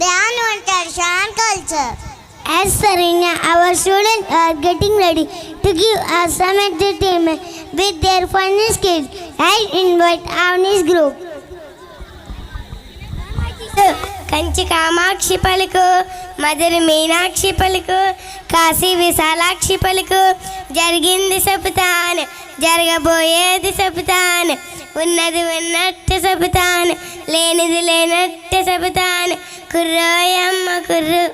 They are known tradition and culture. As Saranya, our students are getting ready to give us some entertainment with their funny skills. I invite Avni's group. Kanchi Kamakshi పలుకు, మధుర మీనాక్షి పలుకు, కాశీ విశాలాక్షి పలుకు. జరిగింది చెబుతాను, జరగబోయేది చెబుతాను, ఉన్నది ఉన్నట్టు చెబుతాను, లేనిది లేనట్టు చెబుతాను. కుర్రోయమ్మ కుర్రు.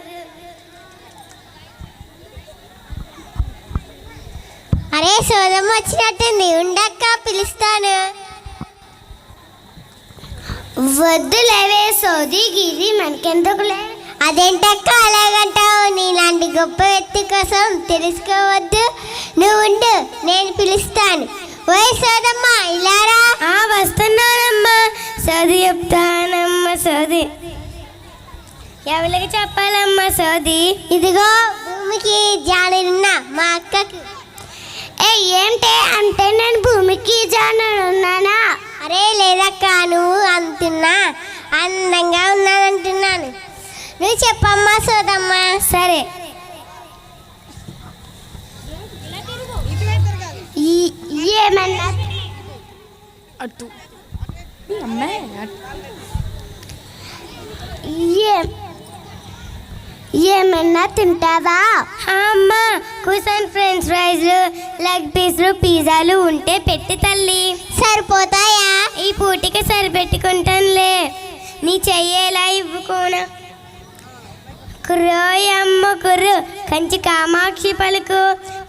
అరే సోదమ్మ వచ్చినట్టుంది, ఉండక్క పిలుస్తాను. వద్దులేవే సోది గిరి మనకెందుకులే. అదేంటక్క అలాగంటావు? నీలాంటి గొప్ప వ్యక్తి కోసం తెలుసుకోవద్దు. నువ్వు ఉండు, నేను పిలుస్తాను. ఓయ్ సోదమ్మ ఇలారా. వస్తున్నానమ్మా. సోది చెప్తానమ్మా. సోది ఎవరికి చెప్పాలమ్మా? సోది ఇదిగో భూమికి జానున్నా మా అక్కకి. ఏంటే అంటే నేను భూమికి జానున్నానా? అరే లేదక్క, నువ్వు అంటున్నా అందంగా ఉన్నానంటున్నాను. నువ్వు చెప్పమ్మా సోదమ్మా. సరే, ఏమన్నా ఏమన్నా తింటావా? అమ్మా కుసన్ ఫ్రెంచ్ ఫ్రైస్లు, లెగ్ పీస్లు, పిజ్జాలు ఉంటే పెట్టి తల్లి. సరిపోతాయా? ఈ పూటికి సరిపెట్టుకుంటానులే. నీ చెయ్యేలా ఇవ్వుకోనా. కుర్రోయమ్మ కుర్రు. కంచి కామాక్షి పలుకు,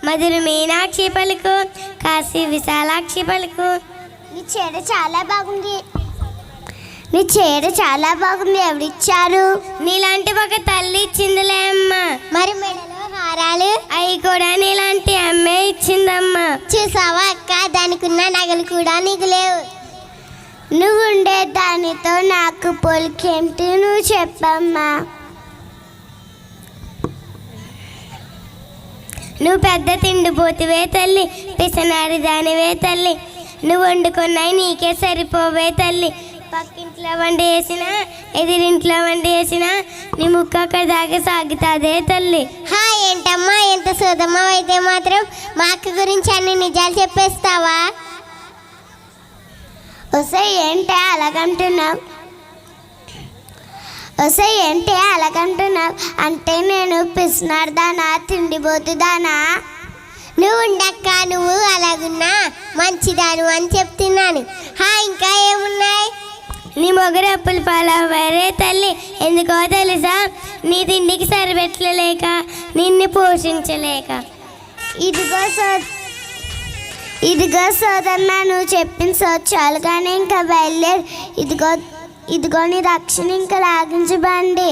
మధుర మీనాక్షి పలుకు, కాశీ విశాలాక్షి పలుకు. నీ చీర చాలా బాగుంది. నీ చీర చాలా బాగుంది. ఎవరిచ్చారు? నీలాంటి ఒక తల్లి ఇచ్చిందిలే అమ్మా. మరి మెడలో హారాలు అవి కూడా నీలాంటి అమ్మే ఇచ్చిందమ్మా. చూసావా అక్క, దానికి ఉన్న నగలు కూడా నీకు లేవు. నువ్వు ఉండే దానితో నాకు పోలికేంటి? నువ్వు చెప్పమ్మా. నువ్వు పెద్ద తిండిపోతువే తల్లి, పిసనారి దానివే తల్లి. నువ్వు వండుకున్నాయి నీకే సరిపోవే తల్లి. పక్కింట్లో వండి వేసినా, ఎదిరింట్లో వండి వేసినా నీ ముక్క అక్కడ దాకా సాగుతాదే తల్లి. ఏంటమ్మా ఎంత సోదమ్మ అయితే మాత్రం మా అక్క గురించి అన్ని నిజాలు చెప్పేస్తావా? ఏంటే అలాగంటున్నావు? ఏంటే అలాగంటున్నావు? అంటే నేను పిసినారుదానా, తిండిపోతుదానా? నువ్వు ఉండక్క, నువ్వు అలాగున్నా మంచిదాను అని చెప్తున్నాను. ఇంకా ఏమున్నాయి? నీ మొగరు అప్పులు పాలవరే తల్లి. ఎందుకో తెలుసా? నీ తిండికి సరిపెట్టలేక, నిన్ను పోషించలేక. ఇదిగో సోదన్న, నువ్వు చెప్పిన చాలు కానీ ఇంకా బయలుదేరు. ఇదిగో నీ రక్షణ ఇంకా లాగించబండి.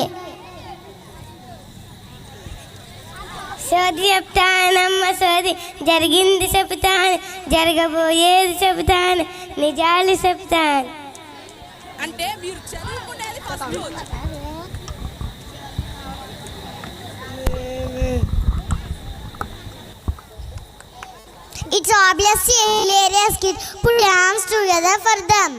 సోది చెప్తానమ్మ సోది. జరిగింది చెబుతాను, జరగబోయేది చెబుతాను, నిజాలు చెప్తాను. అంటే మీరు చదువుకునేది first. It's obviously hilarious kids. Put your hands together for them.